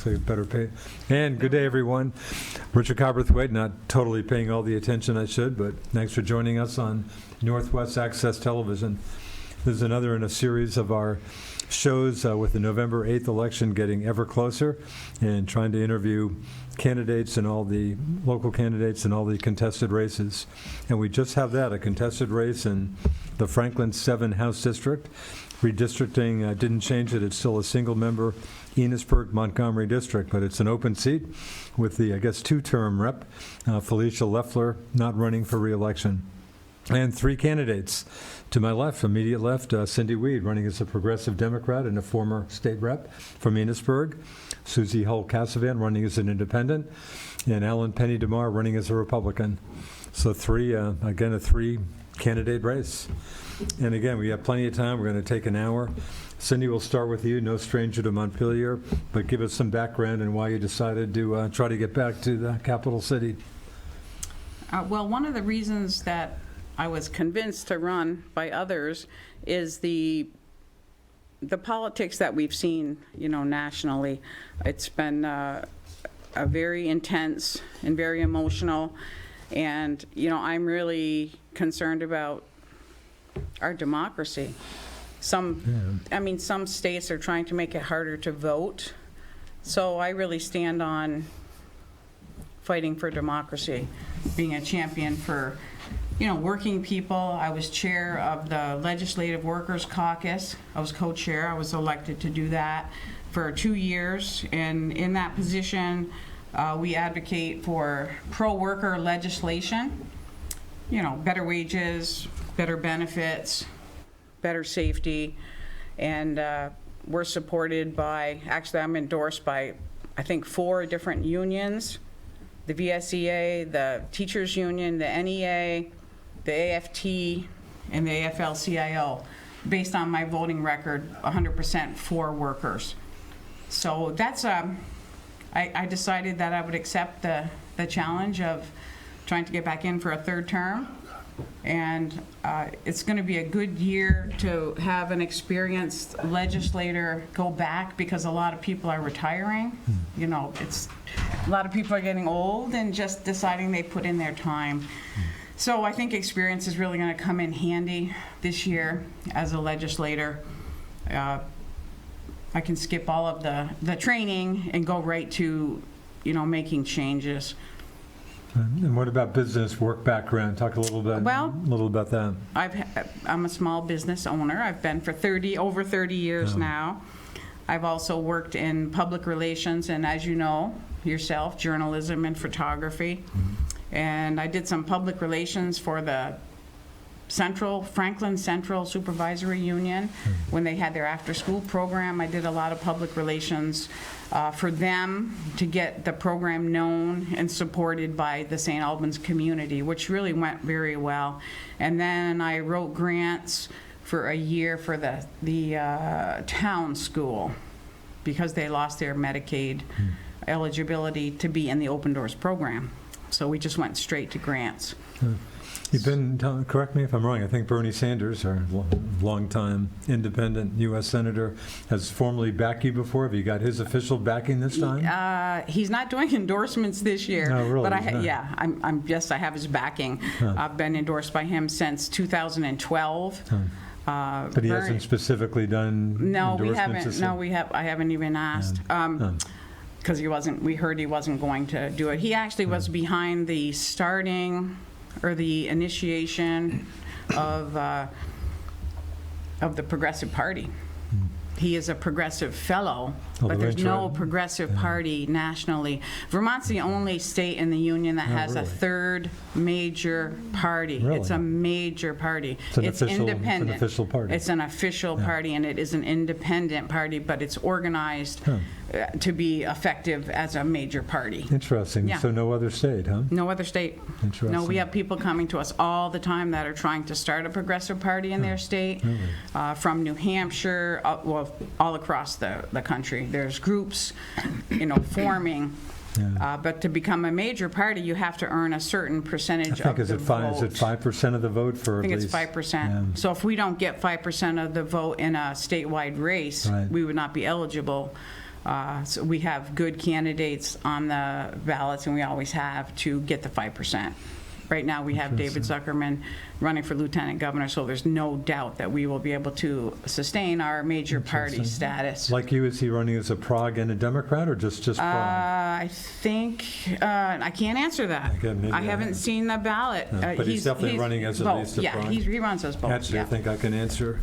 so you better pay. And good day, everyone. Richard Cowperthwait, not totally paying all the attention I should, but thanks for joining us on Northwest Access Television. This is another in a series of our shows with the November 8th election getting ever closer, and trying to interview candidates and all the local candidates and all the contested races. And we just have that, a contested race in the Franklin-7 House District. Redistricting didn't change it. It's still a single-member Enosburg-Montgomery district, but it's an open seat with the, I guess, two-term rep, Felicia Loeffler, not running for re-election. And three candidates. To my left, immediate left, Cindy Weed, running as a progressive Democrat and a former state rep from Enosburg. Suzanne Hull-Casavant, running as an independent. And Alan Penny Demar, running as a Republican. So again, a three-candidate race. And again, we have plenty of time. We're going to take an hour. Cindy, we'll start with you, no stranger to Montpelier, but give us some background and why you decided to try to get back to the capital city. Well, one of the reasons that I was convinced to run by others is the politics that we've seen, nationally. It's been a very intense and very emotional, and I'm really concerned about our democracy. Some states are trying to make it harder to vote, so I really stand on fighting for democracy, being a champion for working people. I was chair of the Legislative Workers Caucus. I was co-chair. I was elected to do that for 2 years. And in that position, we advocate for pro-worker legislation, better wages, better benefits, better safety. And we're supported by, actually I'm endorsed by, I think, 4 different unions: the VSEA, the Teachers Union, the NEA, the AFT, and the AFL-CIO, based on my voting record, 100% for workers. So that's, I decided that I would accept the challenge of trying to get back in for a third term. And it's going to be a good year to have an experienced legislator go back, because a lot of people are retiring. A lot of people are getting old and just deciding they put in their time. So I think experience is really going to come in handy this year as a legislator. I can skip all of the training and go right to, making changes. And what about business work background? Talk a little about that. I'm a small business owner. I've been for over 30 years now. I've also worked in public relations and, as you know yourself, journalism and photography. And I did some public relations for the Franklin Central Supervisory Union when they had their after-school program. I did a lot of public relations for them to get the program known and supported by the St. Albans community, which really went very well. And then I wrote grants for a year for the town school, because they lost their Medicaid eligibility to be in the Open Doors program. So we just went straight to grants. You've been, correct me if I'm wrong, I think Bernie Sanders, our longtime independent U.S. Senator, has formally backed you before. Have you got his official backing this time? He's not doing endorsements this year. No, really? But I have his backing. I've been endorsed by him since 2012. But he hasn't specifically done endorsements? No, we haven't. I haven't even asked. Because we heard he wasn't going to do it. He actually was behind the starting or the initiation of the Progressive Party. He is a progressive fellow, but there's no progressive party nationally. Vermont's the only state in the union that has a third major party. Really? It's a major party. It's independent. It's an official party. It's an official party, and it is an independent party, but it's organized to be effective as a major party. Interesting. Yeah. So no other state, huh? No other state. Interesting. No, we have people coming to us all the time that are trying to start a progressive party in their state, from New Hampshire, all across the country. There's groups, forming. Yeah. But to become a major party, you have to earn a certain percentage of the vote. Is it 5% of the vote for at least? I think it's 5%. Yeah. So if we don't get 5% of the vote in a statewide race, we would not be eligible So we have good candidates on the ballots, and we always have, to get the 5%. Right now, we have David Zuckerman running for lieutenant governor, so there's no doubt that we will be able to sustain our major party status. Like you, is he running as a Prague and a Democrat, or just Prague? I think, I can't answer that. Okay, maybe I I haven't haven't. seen the ballot. But he's definitely running as at both. least a Yeah, Prague. he runs as both. Actually, I Yeah. think I can answer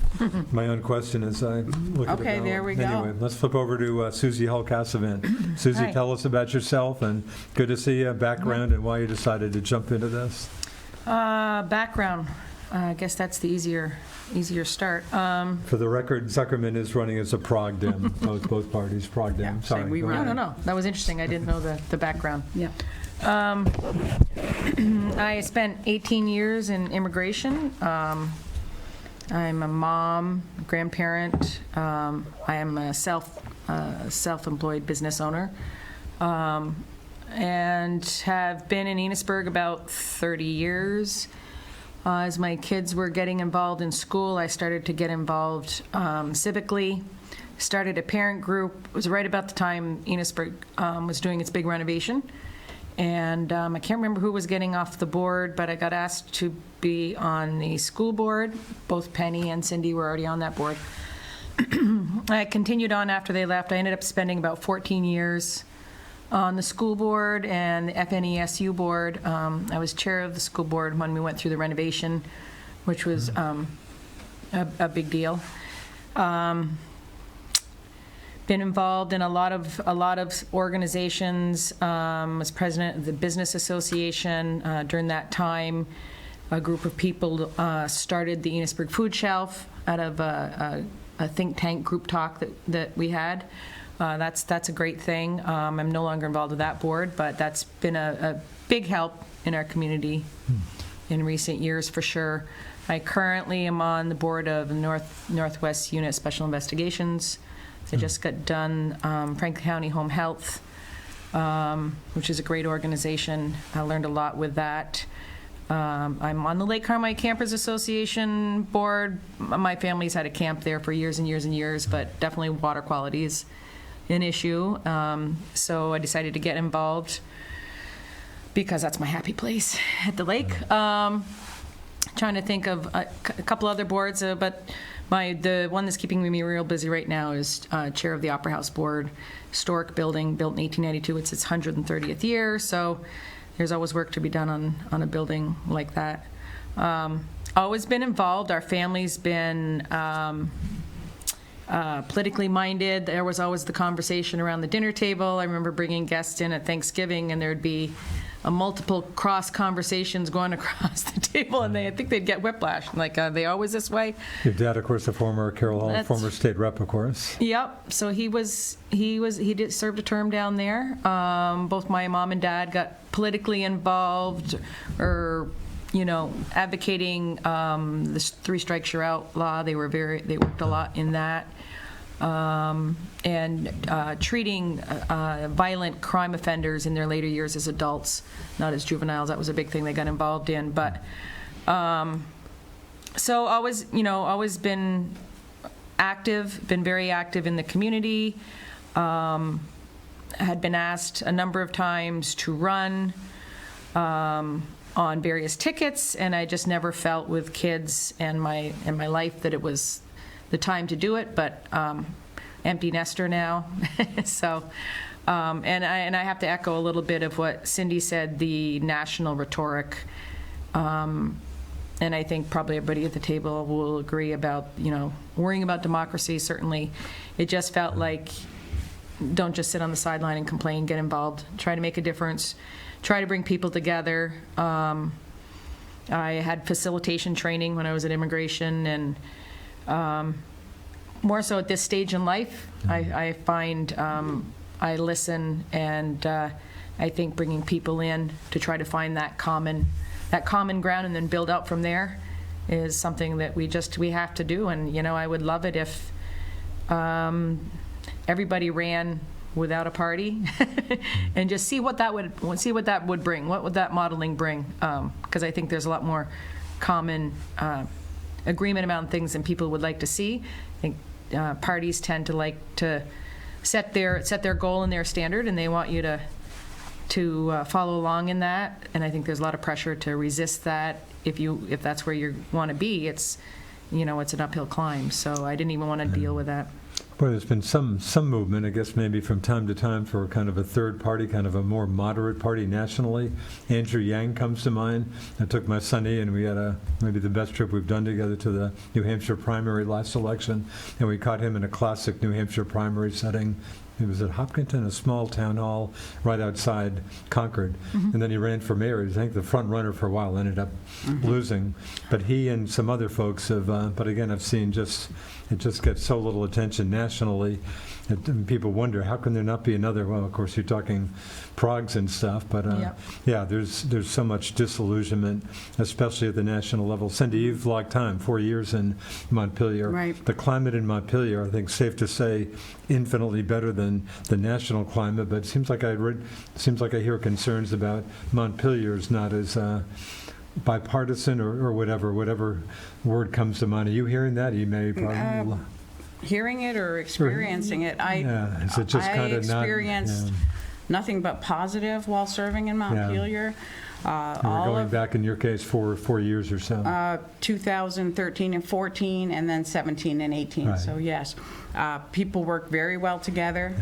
my own question as I look at the Okay, ballot. there we go. Anyway, let's flip over to Susie Hull-Casavant. Susie, Hi. tell us about yourself, and good to see you, background, and why you decided to jump into this. Background, I guess that's the easier start. For the record, Zuckerman is running as a Prague Dem, both parties, Prague Dem. Yeah, Sorry, same, we go run. ahead. No, that was interesting. I didn't know the background. Yeah. I spent 18 years in immigration. I'm a mom, grandparent. I am a self-employed business owner. And have been in Enosburg about 30 years. As my kids were getting involved in school, I started to get involved civically, started a parent group. It was right about the time Enosburg was doing its big renovation. And I can't remember who was getting off the board, but I got asked to be on the school board. Both Penny and Cindy were already on that board. I continued on after they left. I ended up spending about 14 years on the school board and the FNESU board. I was chair of the school board when we went through the renovation, which was a big deal. Been involved in a lot of organizations. Was president of the Business Association. During that time, a group of people started the Enosburg Food Shelf out of a think tank group talk that we had. That's a great thing. I'm no longer involved with that board, but that's been a big help in our community in recent years, for sure. I currently am on the board of the Northwest Unit Special Investigations. I just got done Franklin County Home Health, which is a great organization. I learned a lot with that. I'm on the Lake Carmike Campers Association board. My family's had a camp there for years and years and years, but definitely water quality is an issue. So I decided to get involved because that's my happy place at the lake. Trying to think of a couple other boards, but the one that's keeping me real busy right now is chair of the Opera House Board. Historic building, built in 1892. It's its 130th year, so there's always work to be done on a building like that. Always been involved. Our family's been politically minded. There was always the conversation around the dinner table. I remember bringing guests in at Thanksgiving, and there'd be multiple cross conversations going across the table, and I think they'd get whiplash. Like, are they always this way? Your dad, of course, the former Carroll Hall, That's- former state rep, of course. Yep. So he did served a term down there. Both my mom and dad got politically involved, or advocating the three strikes you're out law. They worked a lot in that. And treating violent crime offenders in their later years as adults, not as juveniles. That was a big thing they got involved in. But so always been active, been very active in the community. Had been asked a number of times to run on various tickets, and I just never felt with kids and my life that it was the time to do it. But empty nester now. So and I have to echo a little bit of what Cindy said, the national rhetoric, and I think probably everybody at the table will agree about worrying about democracy. Certainly it just felt like, don't just sit on the sideline and complain, get involved, try to make a difference, try to bring people together. I had facilitation training when I was at immigration, and more so at this stage in life, I find I listen, and I think bringing people in to try to find that common ground and then build out from there is something that we have to do. And I would love it if everybody ran without a party and just see what that would bring. What would that modeling bring? Because I think there's a lot more common agreement about things than people would like to see. I think parties tend to like to set their goal and their standard, and they want you to follow along in that. And I think there's a lot of pressure to resist that. If that's where you want to be, it's an uphill climb. So I didn't even want to deal with that. Well, there's been some movement, I guess, maybe from time to time for kind of a third party, kind of a more moderate party nationally. Andrew Yang comes to mind. I took my sonny, and we had maybe the best trip we've done together to the New Hampshire primary last election, and we caught him in a classic New Hampshire primary setting. He was at Hopkinton, a small town hall right outside Concord. And then he ran for mayor. I think the front runner for a while, ended up losing. But he and some other folks have, but again, I've seen it just gets so little attention nationally. And people wonder, how can there not be another? Well, of course, you're talking progs and stuff, but yeah, there's so much disillusionment, especially at the national level. Cindy, you've logged time, 4 years in Montpelier. Right. The climate in Montpelier, I think, safe to say, infinitely better than the national climate. But it seems like I hear concerns about Montpelier's not as bipartisan or whatever word comes to mind. Are you hearing that? You may probably. Hearing it or experiencing it, Is it just I kind of experienced nothing but positive while serving in Montpelier. We're going back, in your case, 4 years or so. 2013 and 14, and then 17 and 18. Right. So yes, people work very well together.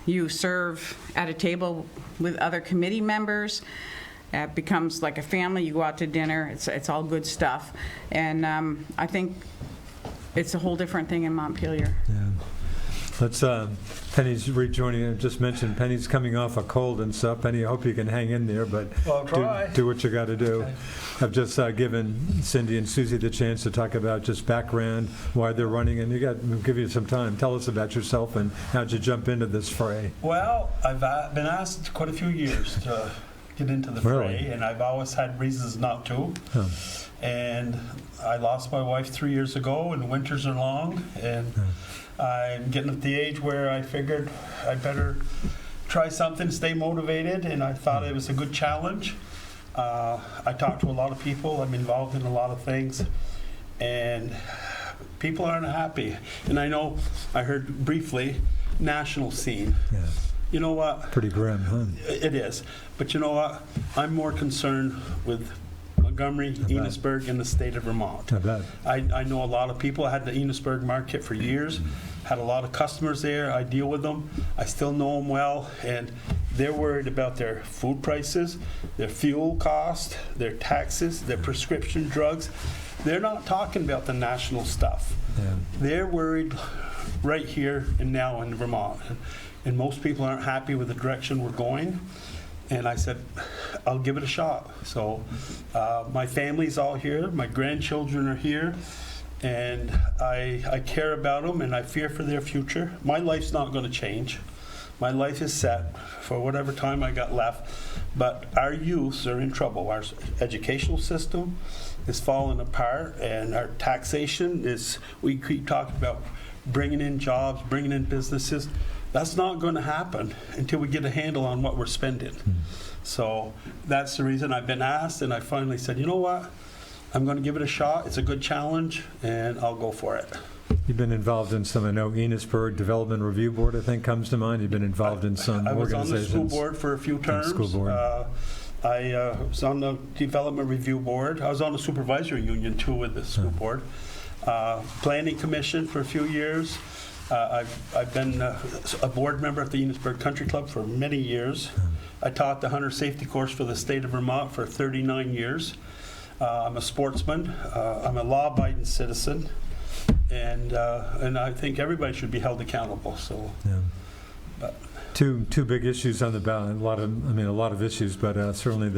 You serve at a table with other committee members. It becomes like a family. You go out to dinner. It's all good stuff, and I think it's a whole different thing in Montpelier. Yeah. Let's, Penny's rejoining. I just mentioned Penny's coming off a cold and stuff. Penny, I hope you can hang in there, but Well, try. do what you got to do. Okay. I've just given Cindy and Susie the chance to talk about just background, why they're running, and we'll give you some time. Tell us about yourself and how'd you jump into this fray? Well, I've been asked quite a few years to get into the Really? fray, and I've always had reasons not to. Oh. And I lost my wife 3 years ago, and winters are long, and I'm getting at the age where I figured I'd better try something, stay motivated, and I thought it was a good challenge. I talked to a lot of people. I'm involved in a lot of things, and people aren't happy. And I know I heard briefly national scene. Yeah. You know what? Pretty grim, huh? It is. But you know what? I'm more concerned with Montgomery, Enosburg, and the state of Vermont. I bet. I know a lot of people. I had the Enosburg market for years, had a lot of customers there. I deal with them. I still know them well, and they're worried about their food prices, their fuel cost, their taxes, their prescription drugs. They're not talking about the national stuff. Yeah. They're worried right here and now in Vermont. And most people aren't happy with the direction we're going. And I said, I'll give it a shot. So my family's all here. My grandchildren are here. And I care about them, and I fear for their future. My life's not going to change. My life is set for whatever time I got left. But our youths are in trouble. Our educational system is falling apart, and our taxation is, we keep talking about bringing in jobs, bringing in businesses. That's not going to happen until we get a handle on what we're spending. So that's the reason I've been asked, and I finally said, you know what? I'm going to give it a shot. It's a good challenge, and I'll go for it. You've been involved in some, I know Enosburg Development Review Board, I think, comes to mind. You've been involved in some I was organizations. on the school board for a few terms. School board. I was on the Development Review Board. I was on the Supervisory Union, too, with the school board. Planning Commission for a few years. I've been a board member at the Enosburg Country Club for many years. I taught the hunter safety course for the state of Vermont for 39 years. I'm a sportsman. I'm a law-abiding citizen, and I think everybody should be held accountable. So, Yeah. but Two big issues on the ballot. A lot of issues, but certainly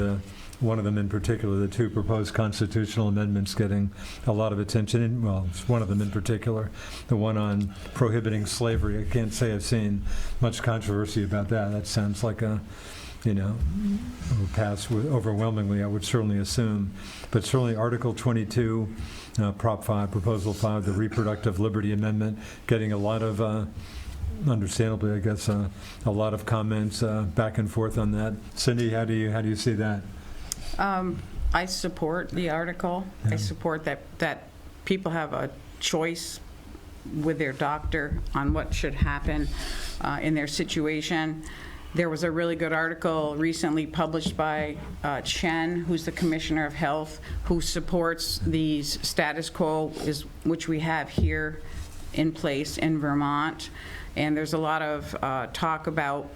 one of them in particular, the two proposed constitutional amendments getting a lot of attention. And, well, it's one of them in particular, the one on prohibiting slavery. I can't say I've seen much controversy about that. That sounds like will pass overwhelmingly, I would certainly assume. But certainly Article 22, Prop 5, Proposal 5, the Reproductive Liberty Amendment, getting a lot of understandably, I guess, a lot of comments back and forth on that. Cindy, how do you see that? I support the article. Yeah. I support that people have a choice with their doctor on what should happen in their situation. There was a really good article recently published by Chen, who's the Commissioner of Health, who supports the status quo which we have here in place in Vermont. And there's a lot of talk about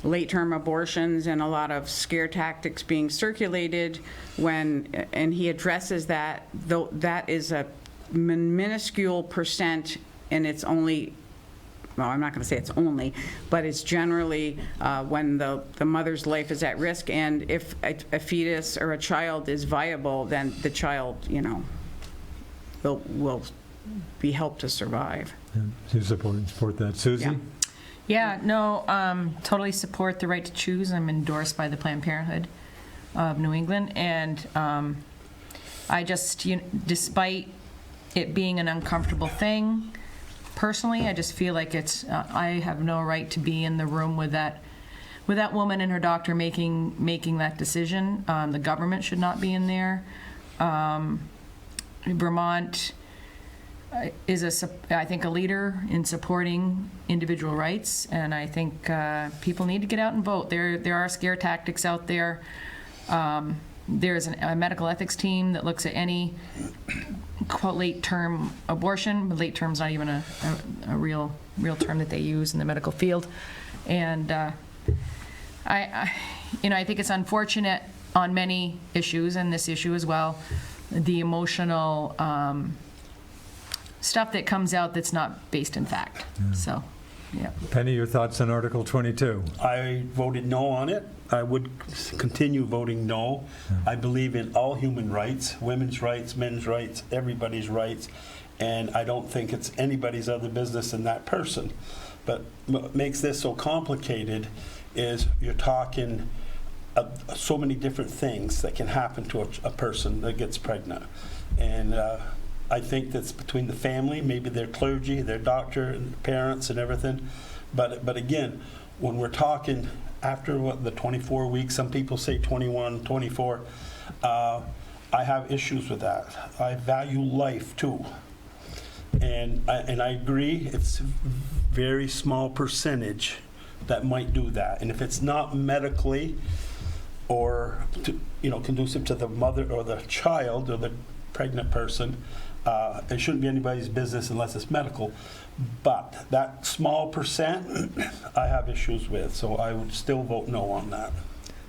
late-term abortions and a lot of scare tactics being circulated and he addresses that, though that is a minuscule percent, and it's only, well, I'm not going to say it's only, but it's generally when the mother's life is at risk, and if a fetus or a child is viable, then the child, will be helped to survive. Yeah, you support that. Susie? Yeah. Yeah, no, totally support the right to choose. I'm endorsed by the Planned Parenthood of New England, and I just, despite it being an uncomfortable thing, personally, I just feel like I have no right to be in the room with that woman and her doctor making that decision. The government should not be in there. Vermont is I think a leader in supporting individual rights, and I think people need to get out and vote. There are scare tactics out there. There's a medical ethics team that looks at any quote late-term abortion, but late term's not even a real term that they use in the medical field. And I think it's unfortunate on many issues, and this issue as well, the emotional stuff that comes out that's not based in fact. Yeah. So, yeah. Penny, your thoughts on Article 22? I voted no on it. I would continue voting no. I believe in all human rights, women's rights, men's rights, everybody's rights, and I don't think it's anybody's other business than that person. But what makes this so complicated is you're talking so many different things that can happen to a person that gets pregnant. And I think that's between the family, maybe their clergy, their doctor, and parents and everything. But again, when we're talking after the 24 weeks, some people say 21, 24, I have issues with that. I value life too. And I agree, it's very small percentage that might do that. And if it's not medically or conducive to the mother or the child or the pregnant person, it shouldn't be anybody's business unless it's medical. But that small percent, I have issues with, so I would still vote no on that.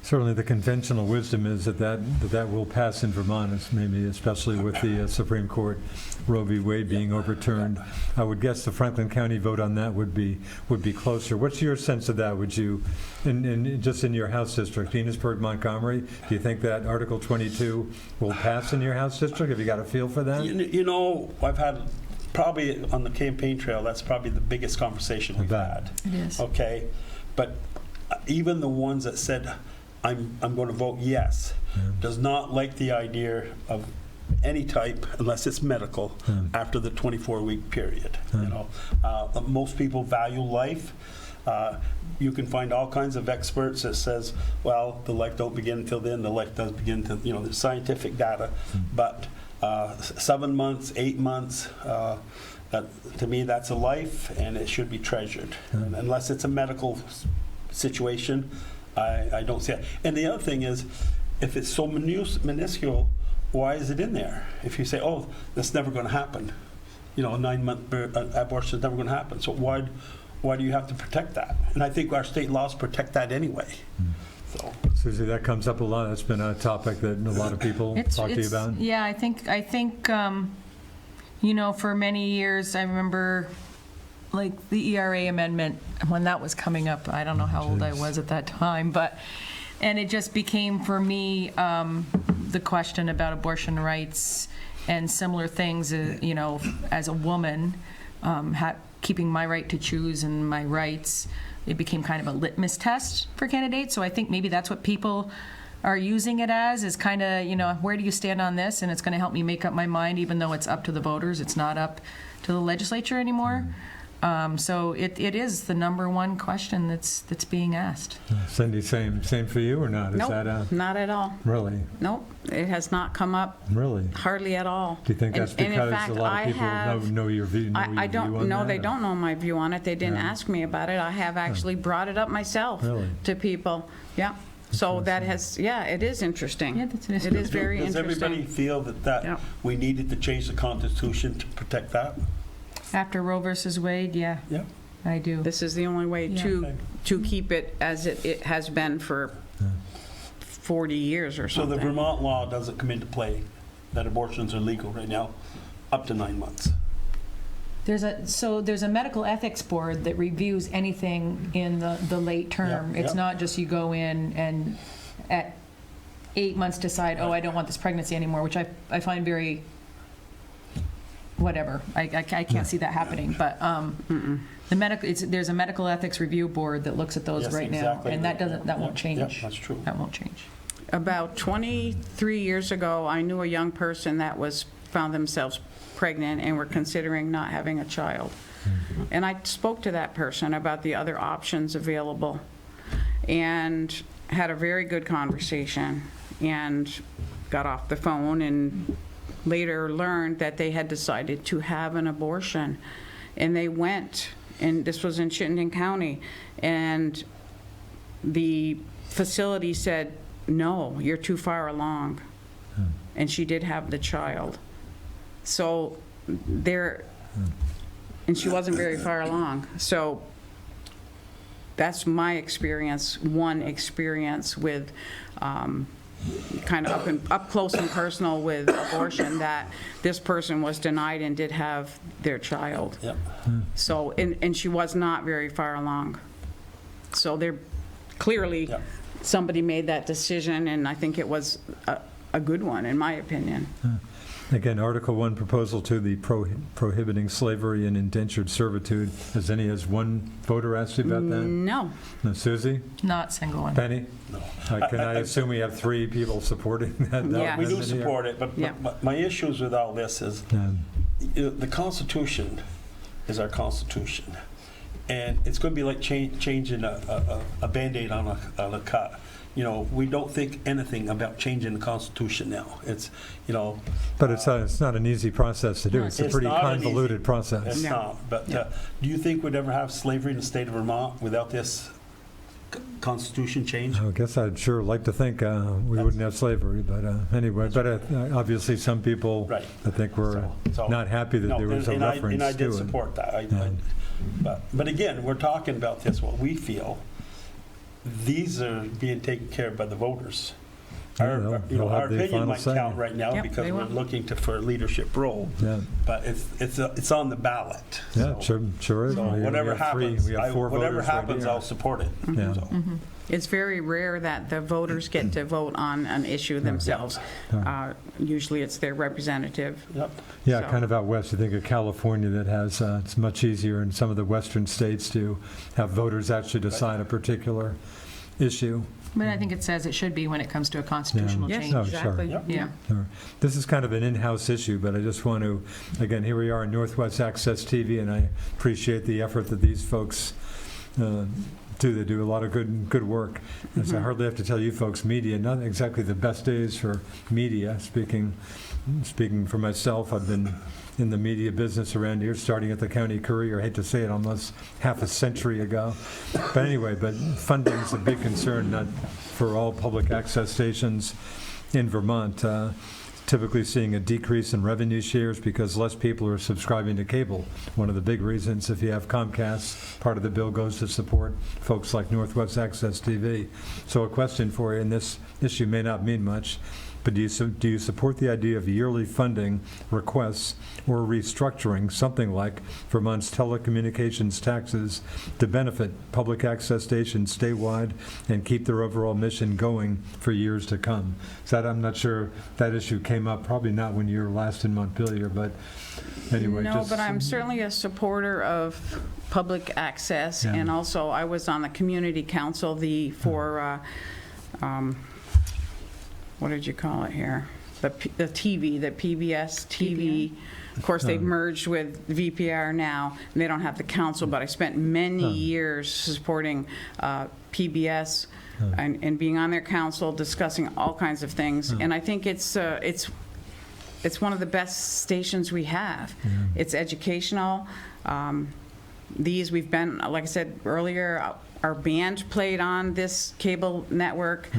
Certainly the conventional wisdom is that will pass in Vermont, maybe especially with the Supreme Court Roe v. Wade being overturned. I would guess the Franklin County vote on that would be closer. What's your sense of that? Would you, just in your House district, Enosburg, Montgomery, do you think that Article 22 will pass in your House district? Have you got a feel for that? I've had probably on the campaign trail, that's probably the biggest conversation we've had. It is. Okay, but even the ones that said, I'm going to vote yes, does not like the idea of any type, unless it's medical, after the 24-week period. Most people value life. You can find all kinds of experts that says, well, the life don't begin until then, the life does begin until, there's scientific data. But 7 months, 8 months, to me, that's a life, and it should be treasured. And unless it's a medical situation, I don't see it. And the other thing is, if it's so minuscule, why is it in there? If you say, oh, that's never going to happen, a 9-month abortion is never going to happen. So why do you have to protect that? And I think our state laws protect that anyway. So. Susie, that comes up a lot. That's been a topic that a lot of people talk to you about. Yeah, I think for many years, I remember like the ERA amendment, when that was coming up, I don't know how old I was at that time, and it just became for me the question about abortion rights and similar things, as a woman, keeping my right to choose and my rights, it became kind of a litmus test for candidates. So I think maybe that's what people are using it as, is kind of, where do you stand on this? And it's going to help me make up my mind, even though it's up to the voters. It's not up to the legislature anymore. So it is the number one question that's being asked. Cindy, same for you or not? Is that Nope, not at all. really? Nope, it has not come up Really? hardly at all. Do you think that's And in because fact, a lot I of people have- know your view? I don't know, they don't know my view on it. They didn't Yeah. ask me about it. I have actually brought it up myself Really? to people. Yeah. So that has, yeah, it is interesting. Yeah, that's an It is very Does everybody interesting. feel that Yeah. we needed to change the Constitution to protect that? After Roe versus Wade, yeah, Yeah. I do. This is the only way Yeah. to keep it as it has been for 40 years or So the something. Vermont law doesn't come into play that abortions are legal right now, up to 9 months. There's a medical ethics board that reviews anything in the late term. Yeah, It's yeah. not just you go in and at 8 months decide, oh, I don't want this pregnancy anymore, which I find very, whatever. I can't see that happening, but there's a medical ethics review board that looks at those Yes, right now, exactly. and that won't Yeah, change. that's true. That won't change. About 23 years ago, I knew a young person that found themselves pregnant and were considering not having a child. And I spoke to that person about the other options available and had a very good conversation and got off the phone and later learned that they had decided to have an abortion. And they went, and this was in Chittenden County, and the facility said, no, you're too far along. And she did have the child. So there, and she wasn't very far along. So that's my experience, one experience with kind of up close and personal with abortion, that this person was denied and did have their child. Yep. So, and she was not very far along. So they're clearly, Yep. somebody made that decision, and I think it was a good one, in my opinion. Again, Article 1 proposal to the prohibiting slavery and indentured servitude. Has one voter asked you about that? No. No, Susie? Not single one. Penny? No. Can I assume we have 3 people supporting that? Yeah. We do amendment here? support it, but Yeah. my issues with all this is the Constitution is our Constitution. And it's going to be like changing a Band-Aid on a cut. You know, we don't think anything about changing the Constitution now. It's, you know. But it's not an easy process to do. No, It's a it's pretty not an convoluted easy- process. It's Yeah. not. But Yeah. do you think we'd ever have slavery in the state of Vermont without this Constitution change? I guess I'd sure like to think we wouldn't have slavery, but anyway, but obviously some people, Right. I think, were So- not happy that No, there was a and I reference did to it. support that. Yeah. But again, we're talking about this, what we feel. These are being taken care of by the voters. Yeah, Our, they'll you know, have our the opinion final might say. count right now Yep, because they we're will. looking for a leadership role, Yeah, but it's on the ballot. yeah, So- sure is. So We whatever have 3, happens, we have 4 whatever voters right happens, here. I'll support it. Yeah. So, It's very rare that the voters get to vote on an issue themselves. Usually it's their representative. Yep. Yeah, So- kind of out west. You think of California that has, it's much easier in some of the western states to have voters actually decide a particular issue. But I think it says it should be when it comes to a constitutional Yes, change. Oh, sure. exactly. Yep. Yeah. Sure. This is kind of an in-house issue, but I just want to, again, here we are in Northwest Access TV, and I appreciate the effort that these folks do. They do a lot of good work. As I hardly have to tell you folks, media, not exactly the best days for media. Speaking for myself, I've been in the media business around here, starting at the County Courier. I hate to say it, almost half a century ago. But anyway, funding is a big concern, not for all public access stations in Vermont. Typically seeing a decrease in revenue shares because less people are subscribing to cable. One of the big reasons, if you have Comcast, part of the bill goes to support folks like Northwest Access TV. So a question for you, and this issue may not mean much, but do you support the idea of yearly funding requests or restructuring something like Vermont's telecommunications taxes to benefit public access stations statewide and keep their overall mission going for years to come? So I'm not sure that issue came up, probably not when you were last in Montpelier, but anyway. No, but I'm certainly a supporter of public access, Yeah. and also I was on the community council, what did you call it here? the TV, the PBS TV. Of course, they've merged with VPR now, and they don't have the council, but I spent many years supporting PBS and being on their council, discussing all kinds of things. And I think it's one of the best stations we have. It's educational. We've been, like I said earlier, our band played on this cable network.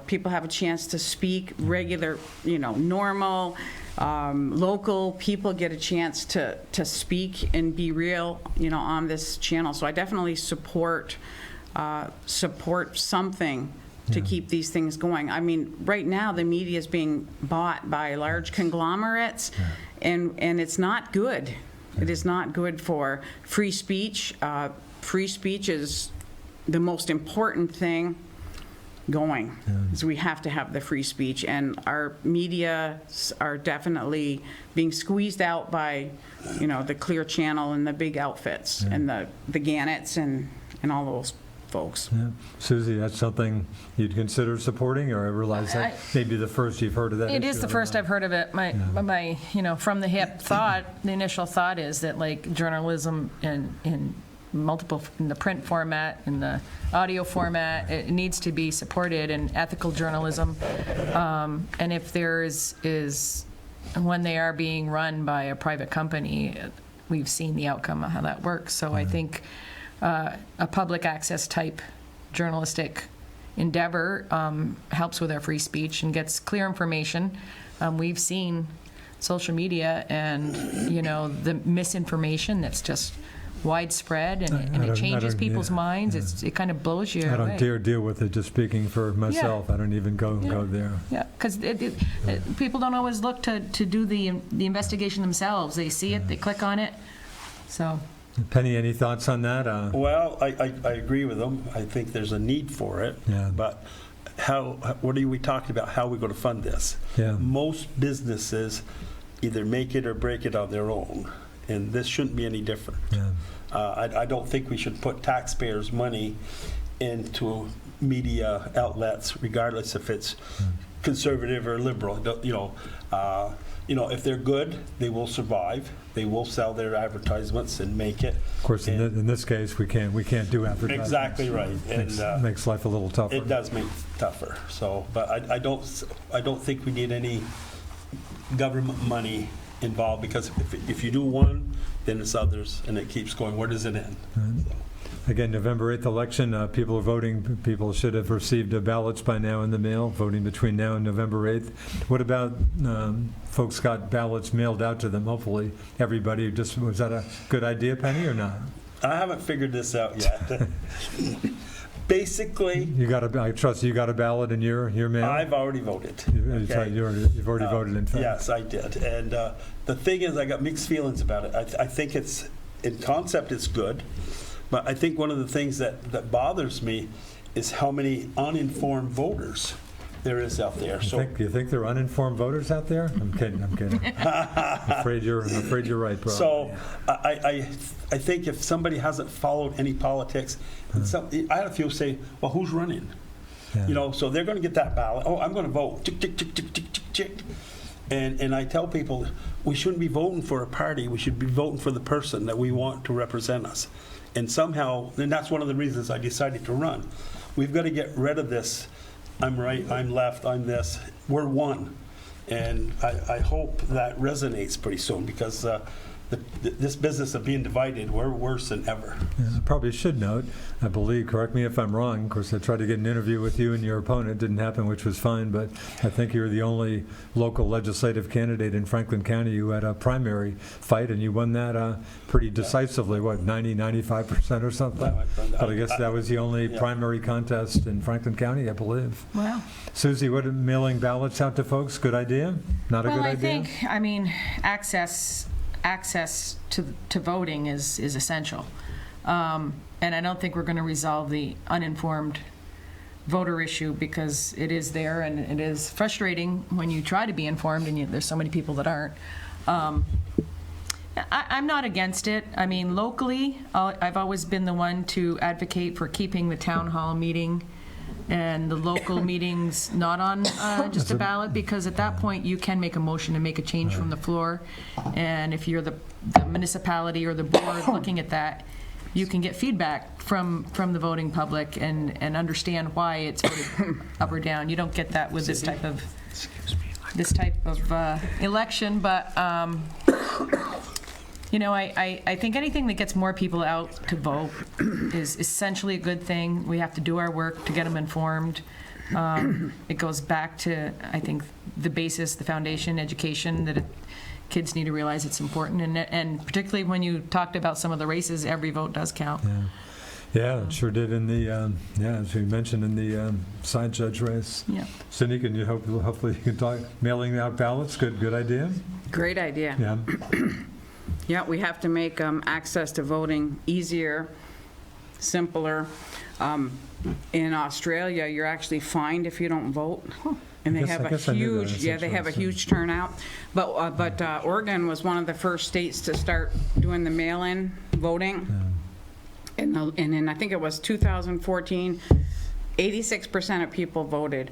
People have a chance to speak. Regular, normal, local people get a chance to speak and be real, on this channel. So I definitely support something to keep these things going. I mean, right now the media is being bought by large conglomerates, and it's not good. It is not good for free speech. Free speech is the most important thing going. So we have to have the free speech, and our media are definitely being squeezed out by, the Clear Channel and the big outfits and the Gannett's and all those folks. Yeah. Susie, that's something you'd consider supporting, or I realize that maybe the first you've heard of that It issue, is the I don't first know. I've heard of it. My from the hip thought, the initial thought is that like journalism in multiple, in the print format, in the audio format, it needs to be supported, and ethical journalism. And if there is, when they are being run by a private company, we've seen the outcome of how that works. So I think a public access type journalistic endeavor helps with our free speech and gets clear information. We've seen social media and, the misinformation that's just widespread, and it changes people's minds. It kind of blows you away. I don't dare deal with it, just speaking for myself. I don't even go there. Yeah, because people don't always look to do the investigation themselves. They see it, they click on it. So, Penny, any thoughts on that? Well, I agree with them. I think there's a need for it. Yeah. But what are we talking about? How are we going to fund this? Yeah. Most businesses either make it or break it on their own, and this shouldn't be any different. Yeah. I don't think we should put taxpayers' money into media outlets, regardless if it's conservative or liberal. If they're good, they will survive. They will sell their advertisements and make it. Of course, in this case, we can't do advertising. Exactly right, and makes life a little tougher. it does make it tougher. So, but I don't think we need any government money involved, because if you do one, then it's others, and it keeps going. Where does it end? So. Again, November 8th election, people are voting. People should have received ballots by now in the mail, voting between now and November 8th. What about folks got ballots mailed out to them? Hopefully everybody was that a good idea, Penny, or not? I haven't figured this out yet. Basically, I trust you got a ballot in your mail? I've already voted. You've already voted, in fact. Yes, I did. And the thing is, I got mixed feelings about it. I think in concept, it's good. But I think one of the things that bothers me is how many uninformed voters there is out there. You think there are uninformed voters out there? I'm kidding. I'm afraid you're right, bro. So I think if somebody hasn't followed any politics, I have a few say, well, who's running? Yeah. So they're going to get that ballot. Oh, I'm going to vote. Tick, tick, tick, tick, tick, tick, tick. And I tell people, we shouldn't be voting for a party. We should be voting for the person that we want to represent us. And somehow, and that's one of the reasons I decided to run. We've got to get rid of this, I'm right, I'm left, I'm this. We're one. And I hope that resonates pretty soon, because this business of being divided, we're worse than ever. Yeah, I probably should note, I believe, correct me if I'm wrong, of course I tried to get an interview with you and your opponent, didn't happen, which was fine, but I think you're the only local legislative candidate in Franklin County who had a primary fight, and you won that pretty decisively, 95% or something? But I guess that was the only primary contest in Franklin County, I believe. wow. Susie, what, mailing ballots out to folks, good idea? Not a good idea? I think, access to voting is essential. And I don't think we're going to resolve the uninformed voter issue, because it is there, and it is frustrating when you try to be informed and there's so many people that aren't. I'm not against it. I mean, locally, I've always been the one to advocate for keeping the town hall meeting and the local meetings not on just a ballot, because at that point, you can make a motion to make a change from the floor. And if you're the municipality or the board looking at that, you can get feedback from the voting public and understand why it's voted up or down. You don't get that with this type of election, but I think anything that gets more people out to vote is essentially a good thing. We have to do our work to get them informed. It goes back to, I think, the basis, the foundation, education, that kids need to realize it's important. And particularly when you talked about some of the races, every vote does count. Yeah, it sure did in the, as we mentioned, in the side judge race. Yeah. Cindy, can you hopefully you can talk, mailing out ballots, good idea? Great idea. Yeah. Yeah, we have to make access to voting easier, simpler. In Australia, you're actually fined if you don't vote. And they have a huge, they have a huge turnout. But Oregon was one of the first states to start doing the mail-in voting. And in, I think it was 2014, 86% of people voted.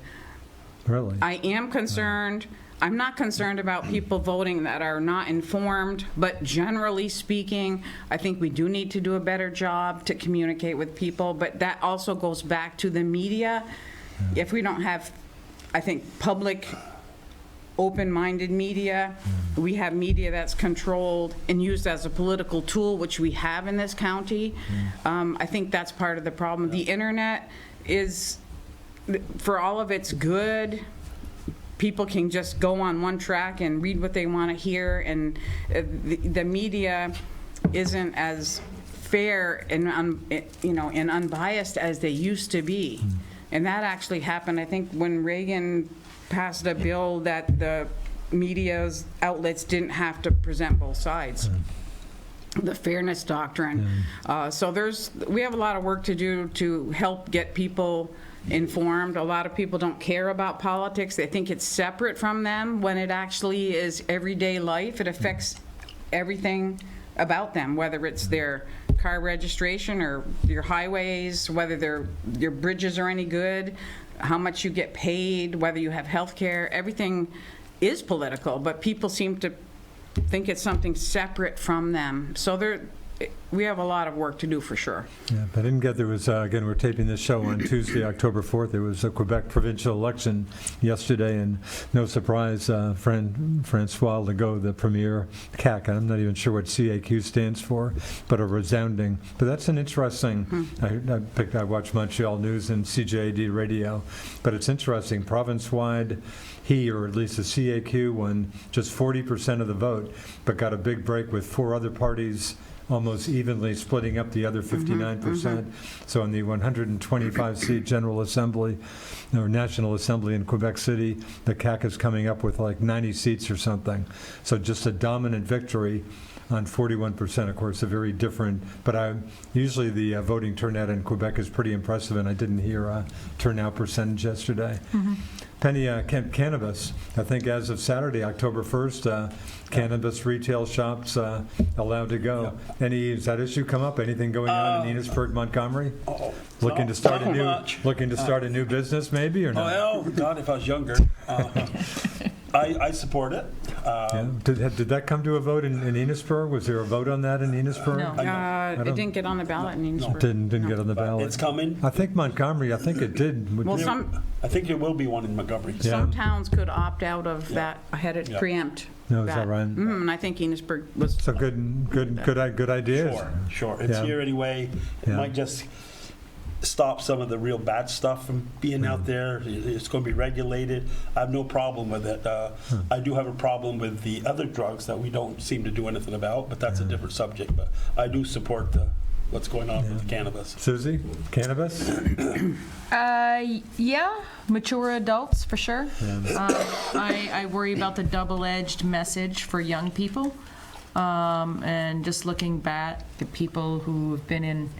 Really? I am concerned. I'm not concerned about people voting that are not informed, but generally speaking, I think we do need to do a better job to communicate with people. But that also goes back to the media. If we don't have, I think, public, open-minded media, we have media that's controlled and used as a political tool, which we have in this county. I think that's part of the problem. The internet is, for all of its good, people can just go on one track and read what they want to hear, and the media isn't as fair and and unbiased as they used to be. And that actually happened, I think, when Reagan passed a bill that the media's outlets didn't have to present both sides. The fairness doctrine. So we have a lot of work to do to help get people informed. A lot of people don't care about politics. They think it's separate from them when it actually is everyday life. It affects everything about them, whether it's their car registration or your highways, whether your bridges are any good, how much you get paid, whether you have health care. Everything is political, but people seem to think it's something separate from them. So we have a lot of work to do for sure. Yeah, but I didn't get, there was, again, we're taping this show on Tuesday, October 4th. There was a Quebec provincial election yesterday, and no surprise, Francois Legault, the premier, CAQ, I'm not even sure what CAQ stands for, but a resounding. But that's an interesting, I watch Montreal News and CJAD radio, but it's interesting, province-wide, he, or at least the CAQ, won just 40% of the vote, but got a big break with 4 other parties almost evenly splitting up the other 59%. So in the 125-seat General Assembly, or National Assembly in Quebec City, the CAQ is coming up with like 90 seats or something. So just a dominant victory on 41%, of course, a very different, but usually the voting turnout in Quebec is pretty impressive, and I didn't hear a turnout percentage yesterday. Penny, cannabis, I think as of Saturday, October 1st, cannabis retail shops allowed to go. Has that issue come up? Anything going on in Enosburg, Montgomery? Looking to start a new business, maybe, or not? Oh, God, if I was younger. I support it. Did that come to a vote in Enosburg? Was there a vote on that in Enosburg? No. It didn't get on the ballot in Enosburg. Didn't get on the ballot. It's coming. I think Montgomery, I think it did. Well, I think there will be one in Montgomery. some towns could opt out of that, had it preempt. No, is that right? And I think Enosburg was. So good ideas. Sure. It's here anyway. It might just stop some of the real bad stuff from being out there. It's going to be regulated. I have no problem with it. I do have a problem with the other drugs that we don't seem to do anything about, but that's a different subject. But I do support what's going on with cannabis. Susie, cannabis? Yeah, mature adults for sure. I worry about the double-edged message for young people, and just looking back at people who have been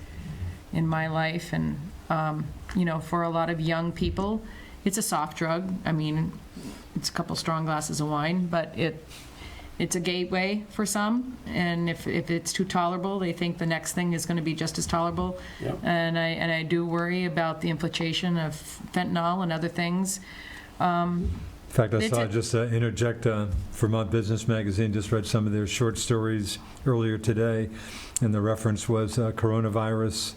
in my life, and for a lot of young people, it's a soft drug. I mean, it's a couple strong glasses of wine, but it's a gateway for some, and if it's too tolerable, they think the next thing is going to be just as tolerable. Yeah. And I do worry about the infiltration of fentanyl and other things. In fact, I It's saw, a- just interject, Vermont Business Magazine just read some of their short stories earlier today, and the reference was coronavirus.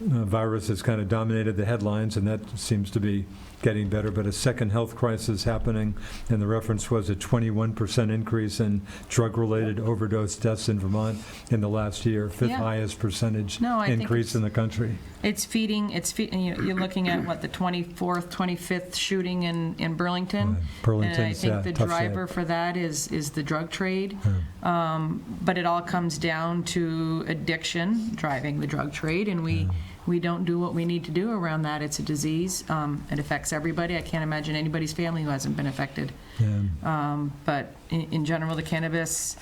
Virus has kind of dominated the headlines, and that seems to be getting better, but a second health crisis happening, and the reference was a 21% increase in drug-related overdose deaths in Vermont in the last year, fifth Yeah. highest percentage No, I think increase in the country. It's feeding, you're looking at, what, the 24th, 25th shooting in Burlington? Burlington's, And I think the tough shape. driver for that is the drug trade. But it all comes down to addiction, driving the drug trade, and we don't do what we need to do around that. It's a disease. It affects everybody. I can't imagine anybody's family who hasn't been affected. Yeah. But in general, the cannabis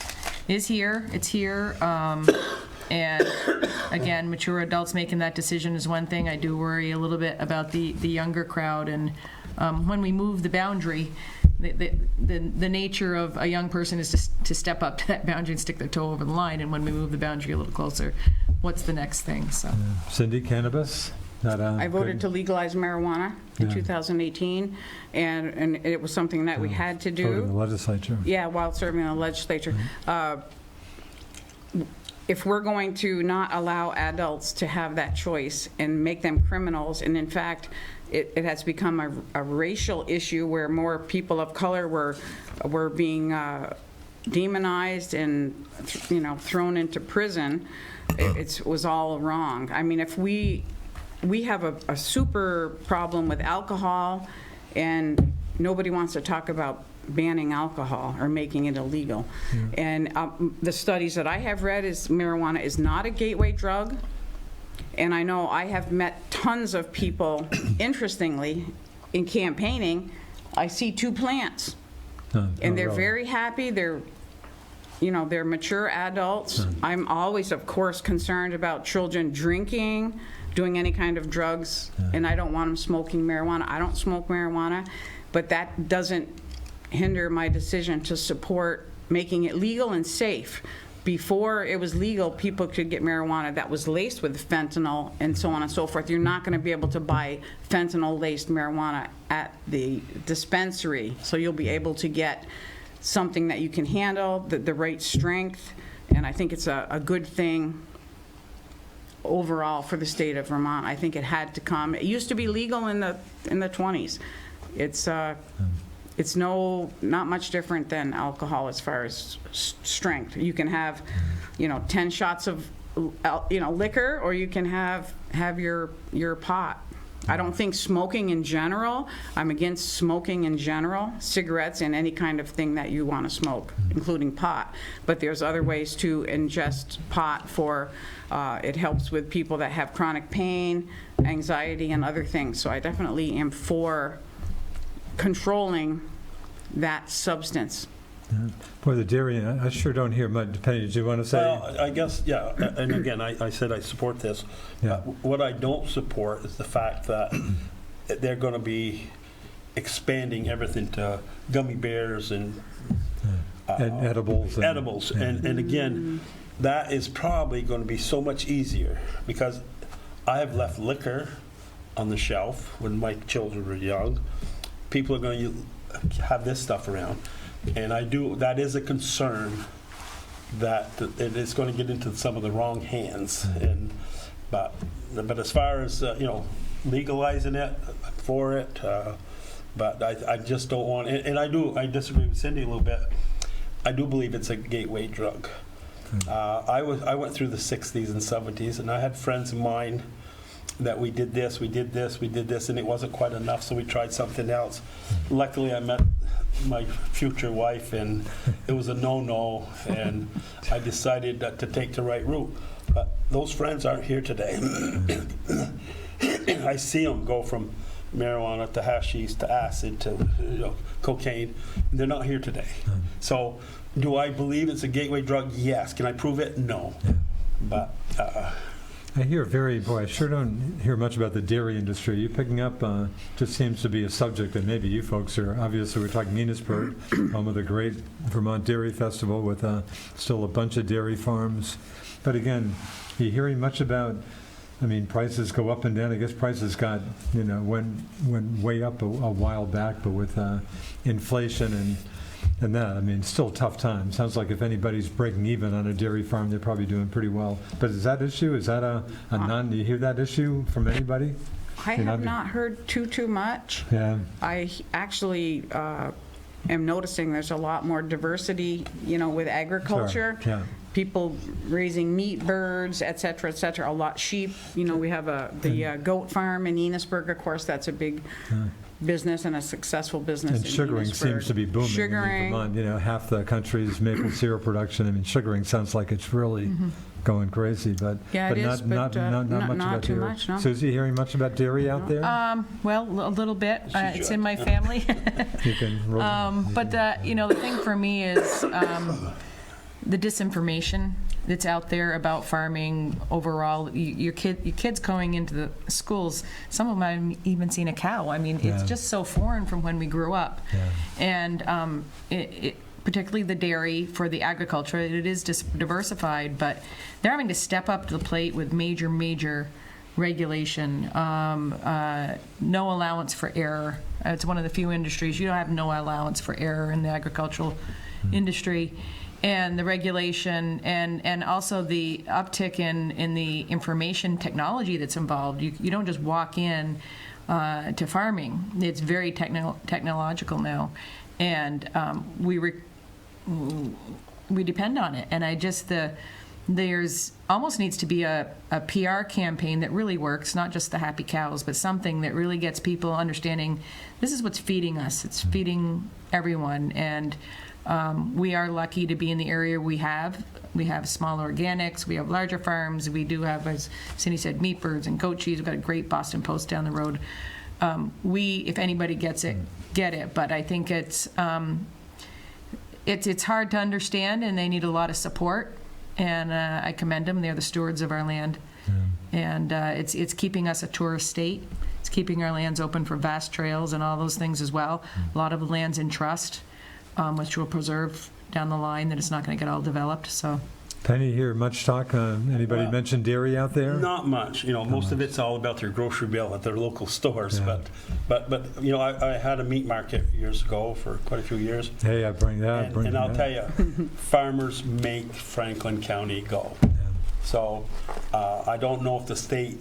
is here. It's here. And again, mature adults making that decision is one thing. I do worry a little bit about the younger crowd. And when we move the boundary, the nature of a young person is to step up to that boundary and stick their toe over the line. And when we move the boundary a little closer, what's the next thing? So. Cindy, cannabis? I voted to legalize marijuana in Yeah. 2018, and it was something that we had to Vote in the do. legislature. Yeah, while serving in the legislature. If we're going to not allow adults to have that choice and make them criminals, and in fact, it has become a racial issue where more people of color were being demonized and thrown into prison, it was all wrong. I mean, if we have a super problem with alcohol, and nobody wants to talk about banning alcohol or making it illegal. And the studies that I have read is marijuana is not a gateway drug. And I know I have met tons of people, interestingly, in campaigning, I see 2 plants. And they're very happy. They're mature adults. I'm always, of course, concerned about children drinking, doing any kind of drugs, and I don't want them smoking marijuana. I don't smoke marijuana, but that doesn't hinder my decision to support making it legal and safe. Before it was legal, people could get marijuana that was laced with fentanyl and so on and so forth. You're not going to be able to buy fentanyl-laced marijuana at the dispensary, so you'll be able to get something that you can handle, the right strength, and I think it's a good thing overall for the state of Vermont. I think it had to come. It used to be legal in the 20s. It's not much different than alcohol as far as strength. You can have, 10 shots of, liquor, or you can have your pot. I don't think smoking in general, I'm against smoking in general, cigarettes and any kind of thing that you want to smoke, including pot. But there's other ways to ingest pot for, it helps with people that have chronic pain, anxiety, and other things. So I definitely am for controlling that substance. Boy, the dairy, I sure don't hear much. Penny, did you want to say? Well, I guess, yeah, and again, I said I support this. Yeah. What I don't support is the fact that they're going to be expanding everything to gummy bears and And edibles. edibles. And again, that is probably going to be so much easier, because I have left liquor on the shelf when my children were young. People are going to have this stuff around. And that is a concern that it is going to get into some of the wrong hands. But as far as, legalizing it, I'm for it. But I just don't want, and I disagree with Cindy a little bit. I do believe it's a gateway drug. I went through the 60s and 70s, and I had friends of mine that we did this, and it wasn't quite enough, so we tried something else. Luckily, I met my future wife, and it was a no-no, and I decided to take the right route. But those friends aren't here today. I see them go from marijuana to hashish to acid to cocaine. They're not here today. So do I believe it's a gateway drug? Yes. Can I prove it? No. But I I sure don't hear much about the dairy industry. You picking up, just seems to be a subject that maybe you folks are, obviously we're talking Enosburg, home of the great Vermont Dairy Festival with still a bunch of dairy farms. But again, are you hearing much about, I mean, prices go up and down. I guess prices got, went way up a while back, but with inflation and that, I mean, still tough times. Sounds like if anybody's breaking even on a dairy farm, they're probably doing pretty well. But is that issue, is that a do you hear that issue from anybody? I have not heard too much. Yeah. I actually am noticing there's a lot more diversity, with agriculture. Sure. Yeah. People raising meat, birds, et cetera, a lot sheep. We have the goat farm in Enosburg, of course, that's a big business and a successful business. And sugaring seems to be booming. Sugaring. In Vermont, half the country's maple syrup production. I mean, sugaring sounds like it's really going crazy, but yeah, but it not, is, but not much about not too dairy. much, no. Susie, hearing much about dairy out there? Well, a little bit. It's in my family. You can roll. But the thing for me is the disinformation that's out there about farming overall. Your kids going into the schools, some of them haven't even seen a cow. I mean, it's just so foreign from when we grew up. Yeah. And particularly the dairy for the agriculture, it is diversified, but they're having to step up to the plate with major regulation. No allowance for error. It's one of the few industries you don't have no allowance for error in the agricultural industry. And the regulation and also the uptick in the information technology that's involved. You don't just walk in to farming. It's very technological now, and we depend on it. And there's almost needs to be a PR campaign that really works, not just the happy cows, but something that really gets people understanding this is what's feeding us. It's feeding everyone. And we are lucky to be in the area we have. We have small organics. We have larger farms. We do have, as Cindy said, meat, birds, and goat cheese. We've got a great Boston Post down the road. If anybody gets it, get it. But I think it's hard to understand, and they need a lot of support. And I commend them. They're the stewards of our land. And it's keeping us a tourist state. It's keeping our lands open for vast trails and all those things as well. A lot of the land's in trust. Which will preserve down the line that it's not going to get all developed. So, Penny, hear much talk? Anybody mention dairy out there? Not much. Most of it's all about their grocery bill at their local stores. Yeah. But I had a meat market years ago for quite a few years. Hey, I bring that. And I'll tell you, farmers make Franklin County go. Yeah. So I don't know if the state.